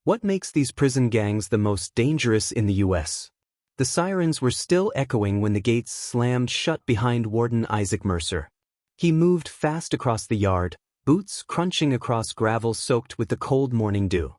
What makes these prison gangs the most dangerous in the U.S.? The sirens were still echoing when the gates slammed shut behind Warden Isaac Mercer. He moved fast across the yard, boots crunching across gravel soaked with the cold morning dew.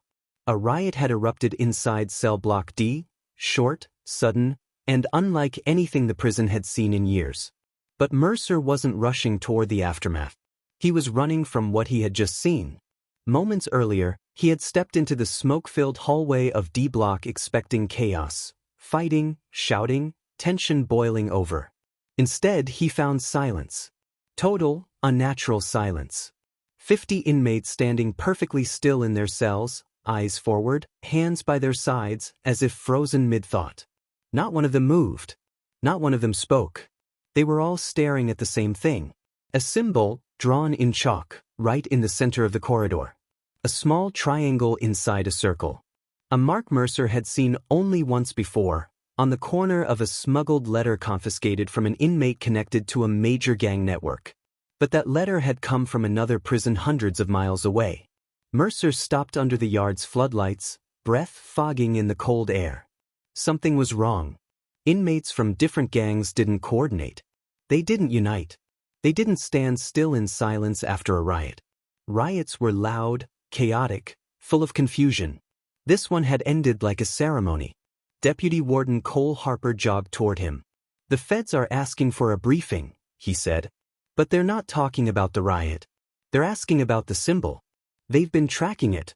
A riot had erupted inside cell block D, short, sudden, and unlike anything the prison had seen in years. But Mercer wasn't rushing toward the aftermath. He was running from what he had just seen. Moments earlier, he had stepped into the smoke-filled hallway of D block expecting chaos, fighting, shouting, tension boiling over. Instead, he found silence. Total, unnatural silence. 50 inmates standing perfectly still in their cells, eyes forward, hands by their sides, as if frozen mid-thought. Not one of them moved. Not one of them spoke. They were all staring at the same thing. A symbol, drawn in chalk, right in the center of the corridor. A small triangle inside a circle. A mark Mercer had seen only once before, on the corner of a smuggled letter confiscated from an inmate connected to a major gang network. But that letter had come from another prison hundreds of miles away. Mercer stopped under the yard's floodlights, breath fogging in the cold air. Something was wrong. Inmates from different gangs didn't coordinate. They didn't unite. They didn't stand still in silence after a riot. Riots were loud, chaotic, full of confusion. This one had ended like a ceremony. Deputy Warden Cole Harper jogged toward him. "The feds are asking for a briefing," he said. "But they're not talking about the riot. They're asking about the symbol. They've been tracking it."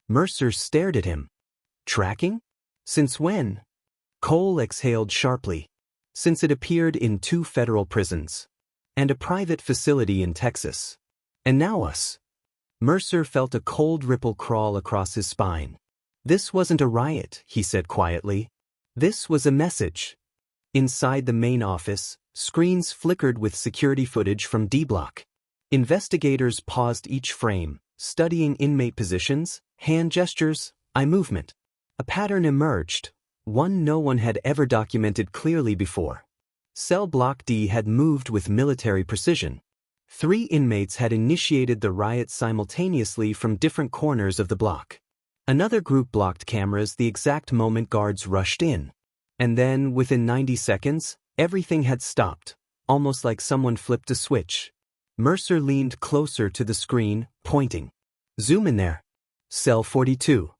Mercer stared at him. "Tracking? Since when?" Cole exhaled sharply. "Since it appeared in 2 federal prisons. And a private facility in Texas. And now us." Mercer felt a cold ripple crawl across his spine. "This wasn't a riot," he said quietly. "This was a message." Inside the main office, screens flickered with security footage from D Block. Investigators paused each frame, studying inmate positions, hand gestures, eye movement. A pattern emerged, one no one had ever documented clearly before. Cell Block D had moved with military precision. 3 inmates had initiated the riot simultaneously from different corners of the block. Another group blocked cameras the exact moment guards rushed in. And then, within 90 seconds, everything had stopped, almost like someone flipped a switch. Mercer leaned closer to the screen, pointing. "Zoom in there. Cell 42.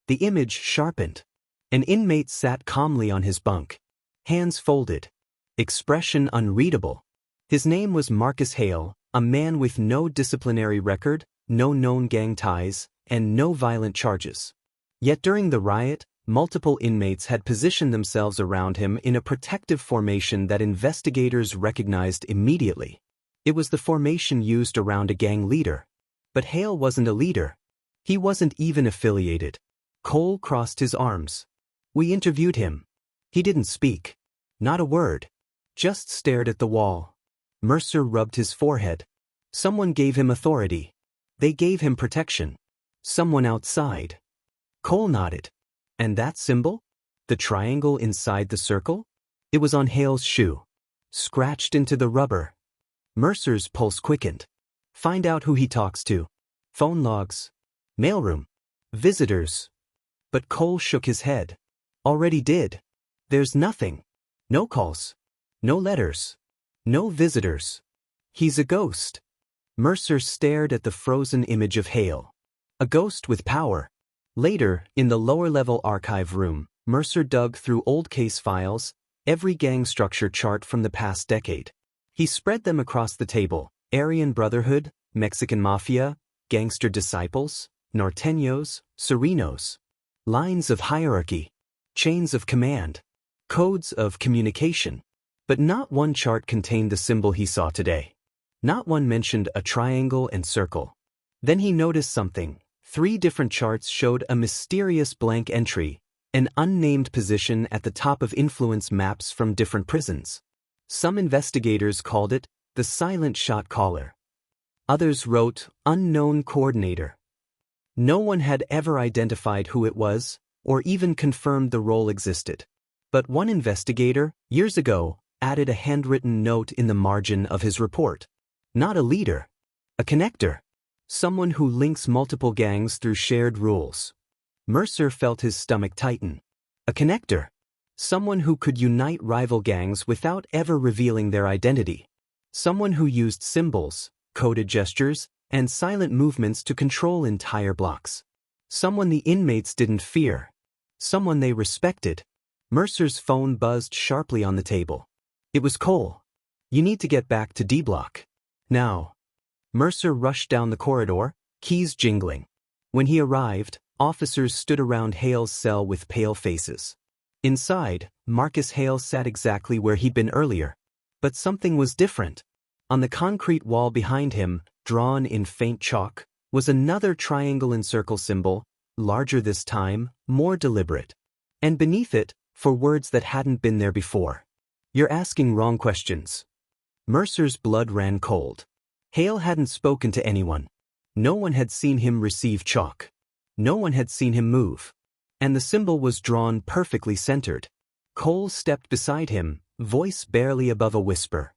The image sharpened. An inmate sat calmly on his bunk. Hands folded. Expression unreadable. His name was Marcus Hale, a man with no disciplinary record, no known gang ties, and no violent charges. Yet during the riot, multiple inmates had positioned themselves around him in a protective formation that investigators recognized immediately. It was the formation used around a gang leader. But Hale wasn't a leader. He wasn't even affiliated. Cole crossed his arms. "We interviewed him. He didn't speak. Not a word. Just stared at the wall." Mercer rubbed his forehead. "Someone gave him authority. They gave him protection. Someone outside." Cole nodded. "And that symbol? The triangle inside the circle? It was on Hale's shoe. Scratched into the rubber." Mercer's pulse quickened. "Find out who he talks to. Phone logs. Mailroom. Visitors." But Cole shook his head. "Already did. There's nothing. No calls. No letters. No visitors. He's a ghost." Mercer stared at the frozen image of Hale. A ghost with power. Later, in the lower-level archive room, Mercer dug through old case files, every gang structure chart from the past decade. He spread them across the table: Aryan Brotherhood, Mexican Mafia, Gangster Disciples, Norteños, Serenos. Lines of hierarchy. Chains of command. Codes of communication. But not one chart contained the symbol he saw today. Not one mentioned a triangle and circle. Then he noticed something. 3 different charts showed a mysterious blank entry, an unnamed position at the top of influence maps from different prisons. Some investigators called it the silent shot caller. Others wrote unknown coordinator. No one had ever identified who it was, or even confirmed the role existed. But one investigator, years ago, added a handwritten note in the margin of his report. Not a leader. A connector. Someone who links multiple gangs through shared rules. Mercer felt his stomach tighten. A connector. Someone who could unite rival gangs without ever revealing their identity. Someone who used symbols, coded gestures, and silent movements to control entire blocks. Someone the inmates didn't fear. Someone they respected. Mercer's phone buzzed sharply on the table. It was Cole. You need to get back to D Block. Now. Mercer rushed down the corridor, keys jingling. When he arrived, officers stood around Hale's cell with pale faces. Inside, Marcus Hale sat exactly where he'd been earlier. But something was different. On the concrete wall behind him, drawn in faint chalk, was another triangle and circle symbol, larger this time, more deliberate. And beneath it, for words that hadn't been there before. You're asking wrong questions. Mercer's blood ran cold. Hale hadn't spoken to anyone. No one had seen him receive chalk. No one had seen him move. And the symbol was drawn perfectly centered. Cole stepped beside him, voice barely above a whisper.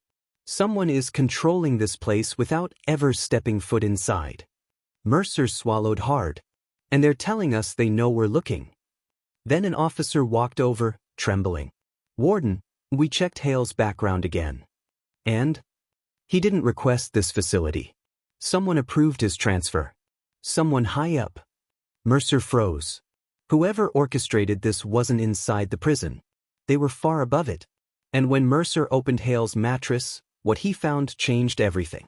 Someone is controlling this place without ever stepping foot inside. Mercer swallowed hard. And they're telling us they know we're looking. Then an officer walked over, trembling. Warden, we checked Hale's background again. And? He didn't request this facility. Someone approved his transfer. Someone high up. Mercer froze. Whoever orchestrated this wasn't inside the prison. They were far above it. And when Mercer opened Hale's mattress, what he found changed everything.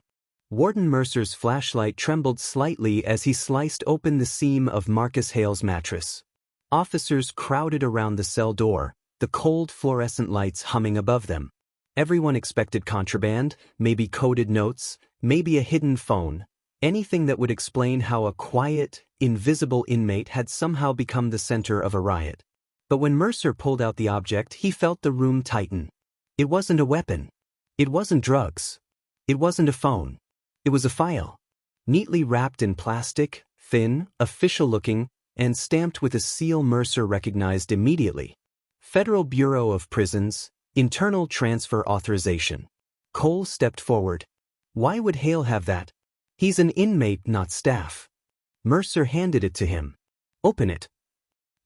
Warden Mercer's flashlight trembled slightly as he sliced open the seam of Marcus Hale's mattress. Officers crowded around the cell door, the cold fluorescent lights humming above them. Everyone expected contraband, maybe coded notes, maybe a hidden phone, anything that would explain how a quiet, invisible inmate had somehow become the center of a riot. But when Mercer pulled out the object, he felt the room tighten. It wasn't a weapon. It wasn't drugs. It wasn't a phone. It was a file. Neatly wrapped in plastic, thin, official-looking, and stamped with a seal Mercer recognized immediately. Federal Bureau of Prisons, Internal Transfer Authorization. Cole stepped forward. Why would Hale have that? He's an inmate, not staff. Mercer handed it to him. Open it.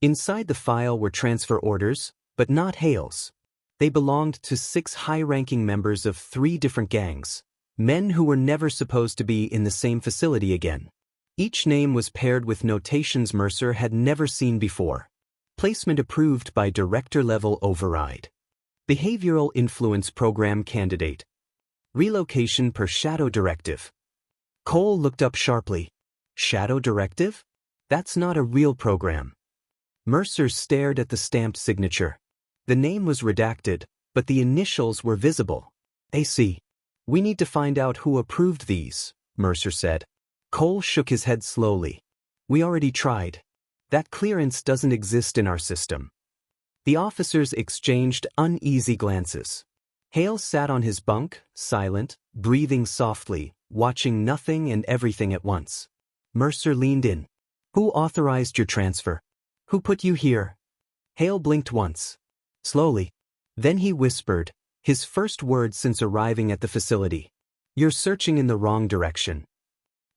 Inside the file were transfer orders, but not Hale's. They belonged to 6 high-ranking members of 3 different gangs, men who were never supposed to be in the same facility again. Each name was paired with notations Mercer had never seen before. Placement approved by director-level override. Behavioral Influence Program candidate. Relocation per Shadow Directive. Cole looked up sharply. Shadow Directive? That's not a real program. Mercer stared at the stamped signature. The name was redacted, but the initials were visible. AC. We need to find out who approved these, Mercer said. Cole shook his head slowly. We already tried. That clearance doesn't exist in our system. The officers exchanged uneasy glances. Hale sat on his bunk, silent, breathing softly, watching nothing and everything at once. Mercer leaned in. Who authorized your transfer? Who put you here? Hale blinked once. Slowly. Then he whispered, his first words since arriving at the facility. You're searching in the wrong direction.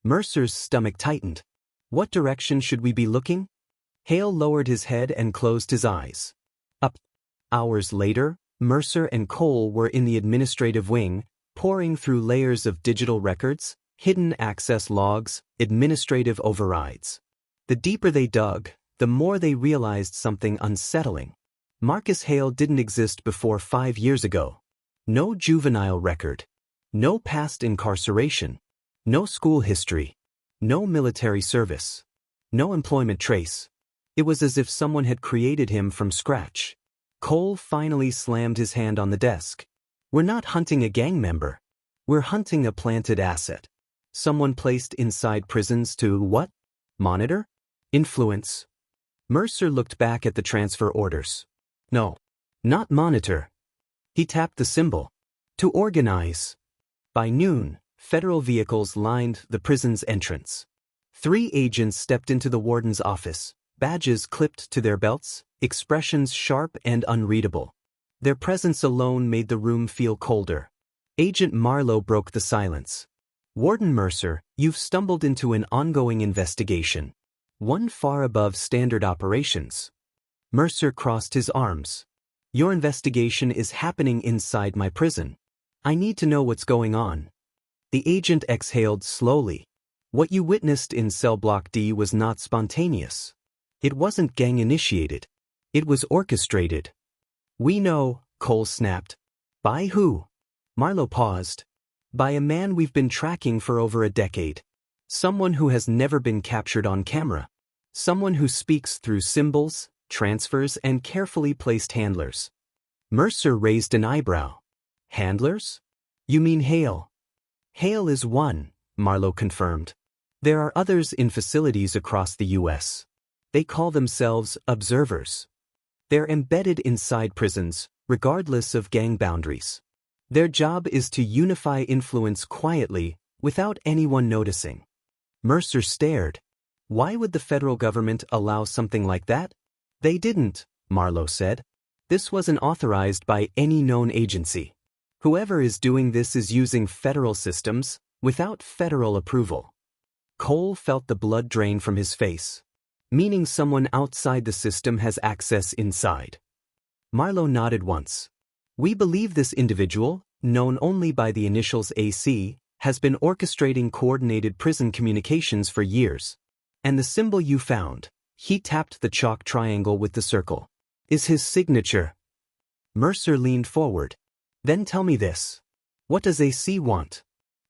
Mercer's stomach tightened. What direction should we be looking? Hale lowered his head and closed his eyes. Up. Hours later, Mercer and Cole were in the administrative wing, poring through layers of digital records, hidden access logs, administrative overrides. The deeper they dug, the more they realized something unsettling. Marcus Hale didn't exist before 5 years ago. No juvenile record. No past incarceration. No school history. No military service. No employment trace. It was as if someone had created him from scratch. Cole finally slammed his hand on the desk. We're not hunting a gang member. We're hunting a planted asset. Someone placed inside prisons to what? Monitor? Influence. Mercer looked back at the transfer orders. No. Not monitor. He tapped the symbol. To organize. By noon, federal vehicles lined the prison's entrance. 3 agents stepped into the warden's office, badges clipped to their belts, expressions sharp and unreadable. Their presence alone made the room feel colder. Agent Marlowe broke the silence. Warden Mercer, you've stumbled into an ongoing investigation. one far above standard operations. Mercer crossed his arms. Your investigation is happening inside my prison. I need to know what's going on. The agent exhaled slowly. What you witnessed in cell block D was not spontaneous. It wasn't gang-initiated. It was orchestrated. We know, Cole snapped. By who? Marlowe paused. By a man we've been tracking for over a decade. Someone who has never been captured on camera. Someone who speaks through symbols, transfers, and carefully placed handlers. Mercer raised an eyebrow. Handlers? You mean Hale? Hale is one, Marlowe confirmed. There are others in facilities across the U.S. They call themselves observers. They're embedded inside prisons, regardless of gang boundaries. Their job is to unify influence quietly, without anyone noticing. Mercer stared. Why would the federal government allow something like that? They didn't, Marlowe said. This wasn't authorized by any known agency. Whoever is doing this is using federal systems, without federal approval. Cole felt the blood drain from his face. Meaning someone outside the system has access inside. Marlowe nodded once. We believe this individual, known only by the initials AC, has been orchestrating coordinated prison communications for years. And the symbol you found, he tapped the chalk triangle with the circle, is his signature. Mercer leaned forward. Then tell me this. What does AC want?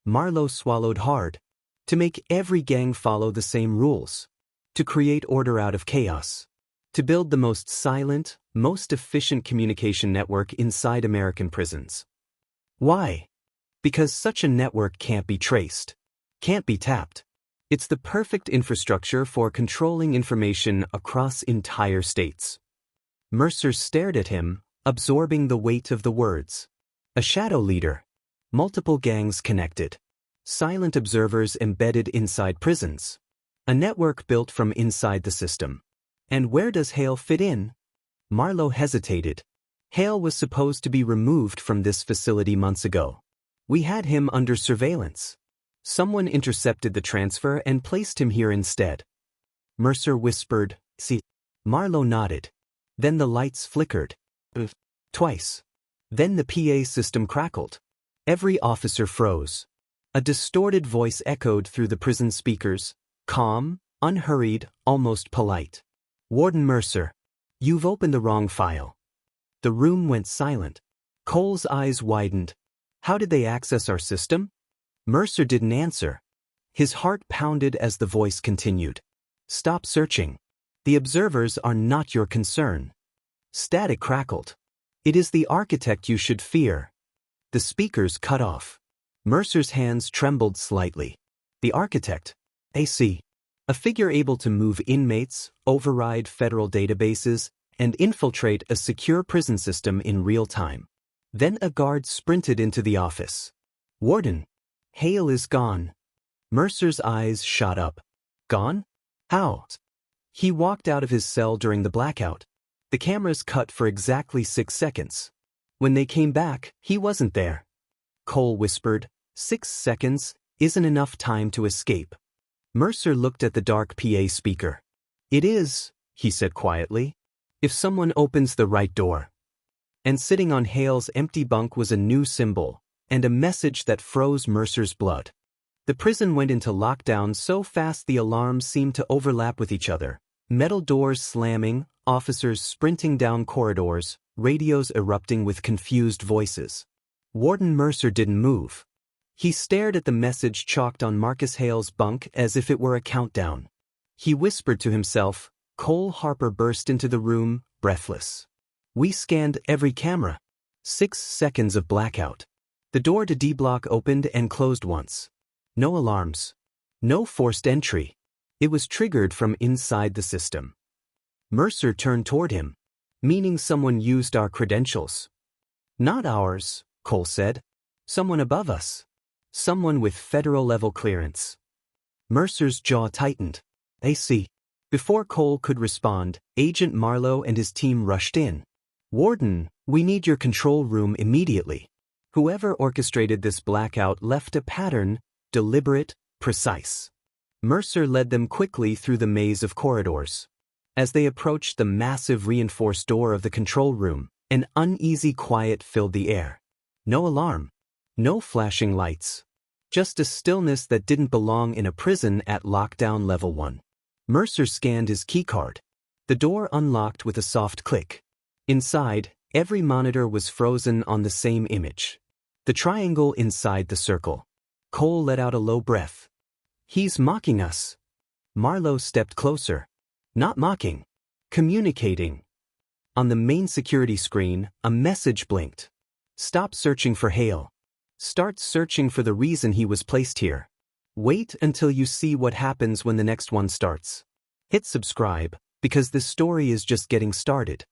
Marlowe swallowed hard. To make every gang follow the same rules. To create order out of chaos. To build the most silent, most efficient communication network inside American prisons. Why? Because such a network can't be traced. Can't be tapped. It's the perfect infrastructure for controlling information across entire states. Mercer stared at him, absorbing the weight of the words. A shadow leader. Multiple gangs connected. Silent observers embedded inside prisons. A network built from inside the system. And where does Hale fit in? Marlowe hesitated. Hale was supposed to be removed from this facility months ago. We had him under surveillance. Someone intercepted the transfer and placed him here instead. Mercer whispered, see. Marlowe nodded. Then the lights flickered. Twice. Then the PA system crackled. Every officer froze. A distorted voice echoed through the prison speakers, calm, unhurried, almost polite. Warden Mercer, you've opened the wrong file. The room went silent. Cole's eyes widened. How did they access our system? Mercer didn't answer. His heart pounded as the voice continued. Stop searching. The observers are not your concern. Static crackled. It is the architect you should fear. The speakers cut off. Mercer's hands trembled slightly. The architect. AC. A figure able to move inmates, override federal databases, and infiltrate a secure prison system in real time. Then a guard sprinted into the office. Warden. Hale is gone. Mercer's eyes shot up. Gone? How? He walked out of his cell during the blackout. The cameras cut for exactly 6 seconds. When they came back, he wasn't there. Cole whispered, 6 seconds isn't enough time to escape. Mercer looked at the dark PA speaker. It is, he said quietly, if someone opens the right door. And sitting on Hale's empty bunk was a new symbol, and a message that froze Mercer's blood. The prison went into lockdown so fast the alarms seemed to overlap with each other. Metal doors slamming, officers sprinting down corridors, radios erupting with confused voices. Warden Mercer didn't move. He stared at the message chalked on Marcus Hale's bunk as if it were a countdown. He whispered to himself. Cole Harper burst into the room, breathless. We scanned every camera. 6 seconds of blackout. The door to D block opened and closed once. No alarms. No forced entry. It was triggered from inside the system. Mercer turned toward him. Meaning someone used our credentials. Not ours, Cole said. Someone above us. Someone with federal-level clearance. Mercer's jaw tightened. AC. Before Cole could respond, Agent Marlowe and his team rushed in. Warden, we need your control room immediately. Whoever orchestrated this blackout left a pattern, deliberate, precise. Mercer led them quickly through the maze of corridors. As they approached the massive reinforced door of the control room, an uneasy quiet filled the air. No alarm. No flashing lights. Just a stillness that didn't belong in a prison at lockdown level 1. Mercer scanned his keycard. The door unlocked with a soft click. Inside, every monitor was frozen on the same image. The triangle inside the circle. Cole let out a low breath. He's mocking us. Marlowe stepped closer. Not mocking. Communicating. On the main security screen, a message blinked. Stop searching for Hale. Start searching for the reason he was placed here. Wait until you see what happens when the next one starts. Hit subscribe, because this story is just getting started.